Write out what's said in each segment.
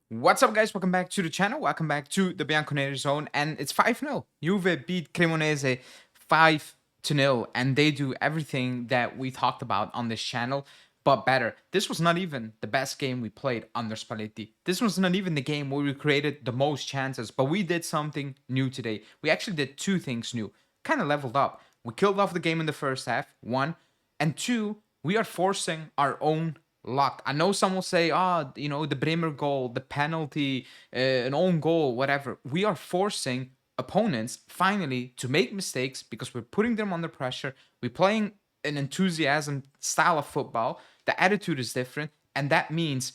What's up, guys? Welcome back to the channel. Welcome back to the Bianconeri zone. And it's 5-0. Juve beat Cremonese 5-0. And they do everything that we talked about on this channel, but better. This was not even the best game we played under Spalletti. This was not even the game where we created the most chances, but we did something new today. We actually did two things new. Kind of leveled up. We killed off the game in the first half, one. And two, we are forcing our own luck. I know some will say, the Bremer goal, the penalty, an own goal, whatever. We are forcing opponents finally to make mistakes because we're putting them under pressure. We're playing an enthusiasm style of football. The attitude is different, and that means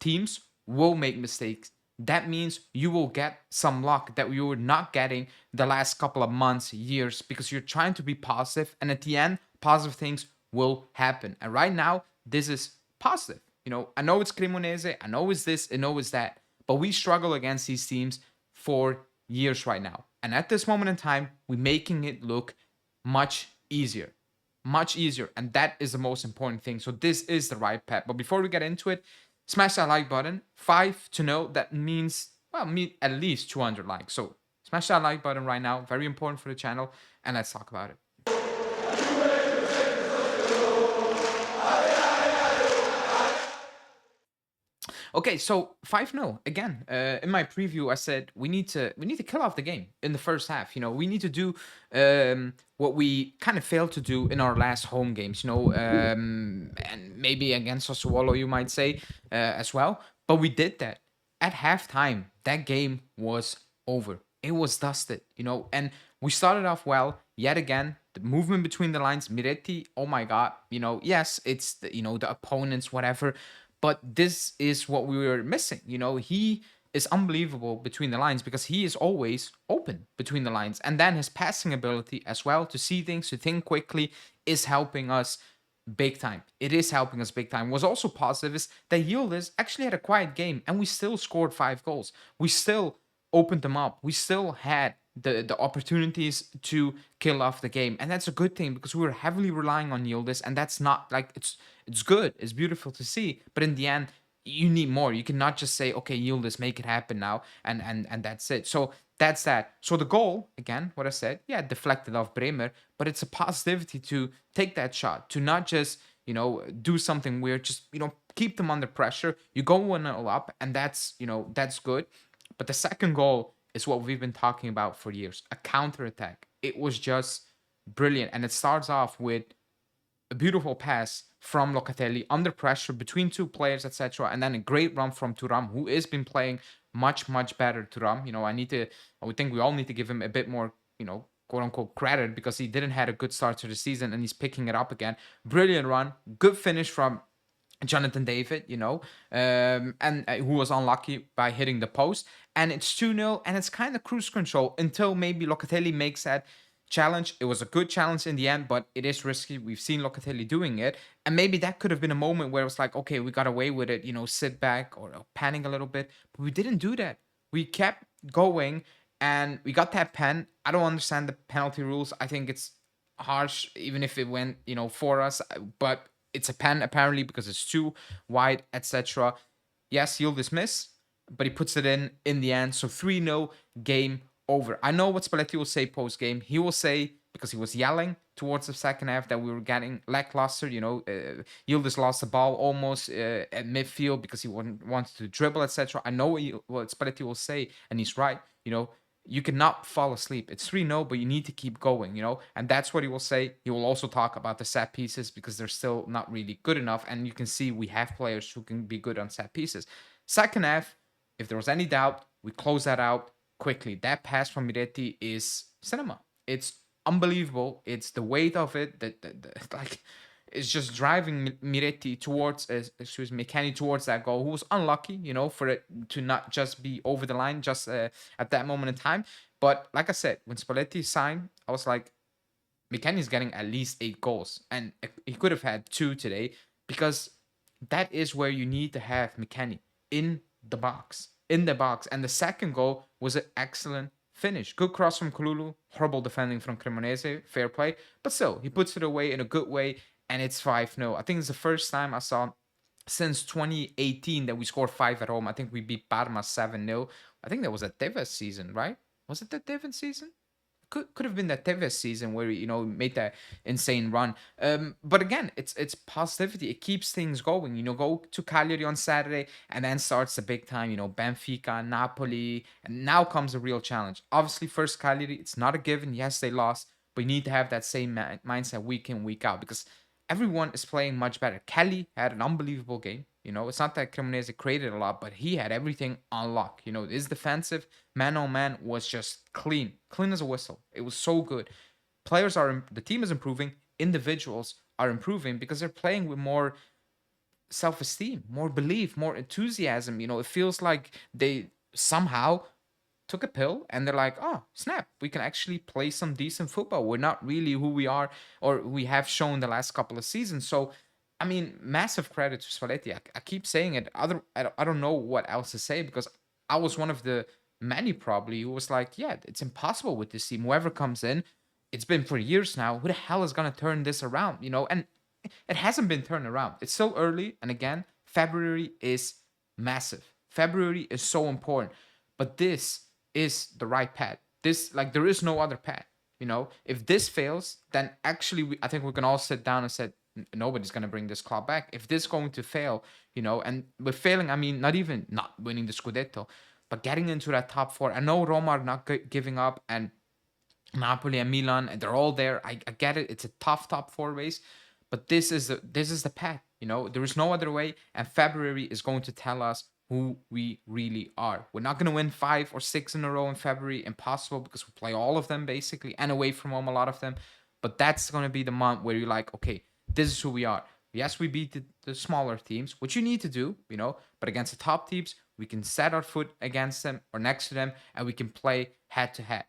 teams will make mistakes. That means you will get some luck that you were not getting the last couple of months, years, because you're trying to be positive, and at the end, positive things will happen. And right now, this is positive. I know it's Cremonese, I know it's this, I know it's that, but we struggle against these teams for years right now. And at this moment in time, we're making it look much easier. Much easier. And that is the most important thing. So this is the right path. But before we get into it, smash that like button. 5-0, that means, well, at least 200 likes. So smash that like button right now. Very important for the channel. And let's talk about it. Okay, so 5-0 again. In my preview, I said we need to kill off the game in the first half. We need to do what we kind of failed to do in our last home games. And maybe against Sassuolo, you might say as well. But we did that at halftime. That game was over. It was dusted. And we started off well. Yet again, the movement between the lines, Miretti. Oh my God. Yes, it's the opponents, whatever. But this is what we were missing. He is unbelievable between the lines because he is always open between the lines. And then his passing ability as well to see things, to think quickly is helping us big time. It is helping us big time. What's also positive is that Yildiz actually had a quiet game and we still scored 5 goals. We still opened them up. We still had the opportunities to kill off the game, and that's a good thing because we were heavily relying on Yildiz, and that's not like it's good, it's beautiful to see, but in the end you need more. You cannot just say, okay, Yildiz, make it happen now, and that's it. So that's that. So the goal, again, what I said, yeah, deflected off Bremer, but it's a positivity to take that shot, to not just do something weird, just keep them under pressure. You go 1-0 up, and that's good. But the second goal is what we've been talking about for years, a counterattack. It was just brilliant. And it starts off with a beautiful pass from Locatelli under pressure between two players, etc. And then a great run from Thuram, who has been playing much, much better. Thuram, I would think we all need to give him a bit more, quote unquote credit because he didn't have a good start to the season and he's picking it up again. Brilliant run, good finish from Jonathan David, and who was unlucky by hitting the post. And it's 2-0, and it's kind of cruise control until maybe Locatelli makes that challenge. It was a good challenge in the end, but it is risky. We've seen Locatelli doing it. And maybe that could have been a moment where it was like, okay, we got away with it, sit back or panic a little bit. But we didn't do that. We kept going, and we got that pen. I don't understand the penalty rules. I think it's harsh, even if it went, for us. But it's a pen apparently because it's too wide, etc. Yes, he'll dismiss, but he puts it in the end. So 3-0, game over. I know what Spalletti will say post game. He will say, because he was yelling towards the second half, that we were getting lackluster. Yildiz lost the ball almost at midfield because he wanted to dribble, etc. I know what Spalletti will say, and he's right. You cannot fall asleep. It's 3-0, but you need to keep going, and that's what he will say. He will also talk about the set pieces because they're still not really good enough, and you can see we have players who can be good on set pieces. Second half, if there was any doubt, we close that out quickly. That pass from Miretti is cinema. It's unbelievable. It's the weight of it that like is just driving Miretti towards, Kenny towards that goal, who was unlucky, for it to not just be over the line just at that moment in time. But like I said, when Spalletti signed, I was like, McKennie's getting at least 8 goals, and he could have had 2 today because that is where you need to have McKennie in the box. And the second goal was an excellent finish. Good cross from Kululu, horrible defending from Cremonese, fair play, but still, he puts it away in a good way, and it's 5-0. I think it's the first time I saw since 2018 that we scored 5 at home. I think we beat Parma 7-0. I think that was a Tevez season, right? Was it the Tevez season? Could have been that Tevez season where made that insane run. But again, it's positivity. It keeps things going. Go to Cagliari on Saturday, and then starts the big time. Benfica, Napoli, and now comes a real challenge. Obviously, first Cagliari, it's not a given. Yes, they lost, but you need to have that same mindset week in, week out, because everyone is playing much better. Kelly had an unbelievable game. It's not that Cremonese created a lot, but he had everything on lock. His defensive man on man was just clean, clean as a whistle. It was so good. The team is improving. Individuals are improving because they're playing with more self-esteem, more belief, more enthusiasm. It feels like they somehow took a pill and they're like, oh, snap, we can actually play some decent football. We're not really who we are or we have shown the last couple of seasons. So, I mean, massive credit to Spalletti. I keep saying it. I don't know what else to say, because I was one of the many probably who was like, yeah, it's impossible with this team. Whoever comes in, it's been for years now. Who the hell is going to turn this around? And it hasn't been turned around. It's still early. And again, February is massive. February is so important. But this is the right path. There is no other path. If this fails, then actually I think we can all sit down and say nobody's going to bring this club back. If this is going to fail, and with failing, I mean, not even not winning the Scudetto, but getting into that top four. I know Roma are not giving up, and Napoli and Milan, and they're all there. I get it. It's a tough top four race, but this is the path. There is no other way. And February is going to tell us who we really are. We're not going to win 5 or 6 in a row in February. Impossible, because we play all of them basically, and away from home a lot of them. But that's going to be the month where you're like, okay, this is who we are. Yes, we beat the smaller teams, which you need to do, but against the top teams, we can set our foot against them or next to them, and we can play head to head.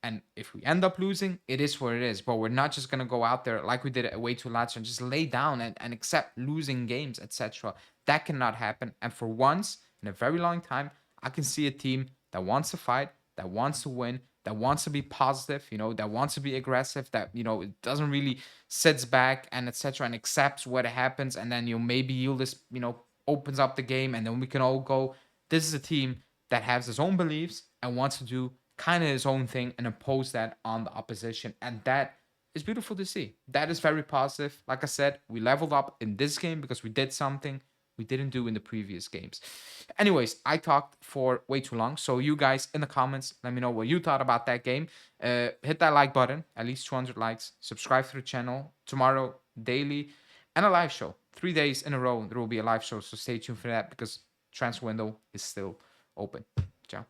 And if we end up losing, it is what it is. But we're not just going to go out there like we did away to Lazio and just lay down and accept losing games, etc. That cannot happen. And for once in a very long time, I can see a team that wants to fight, that wants to win, that wants to be positive, that wants to be aggressive, that it doesn't really sits back and etc. and accepts what happens, and then maybe Yildiz opens up the game, and then we can all go. This is a team that has his own beliefs and wants to do kind of his own thing and impose that on the opposition, and that is beautiful to see. That is very positive. Like I said, we leveled up in this game because we did something we didn't do in the previous games. Anyways, I talked for way too long. So you guys in the comments, let me know what you thought about that game. Hit that like button, at least 200 likes. Subscribe to the channel. Tomorrow, daily, and a live show. 3 days in a row, there will be a live show. So stay tuned for that, because transfer window is still open. Ciao.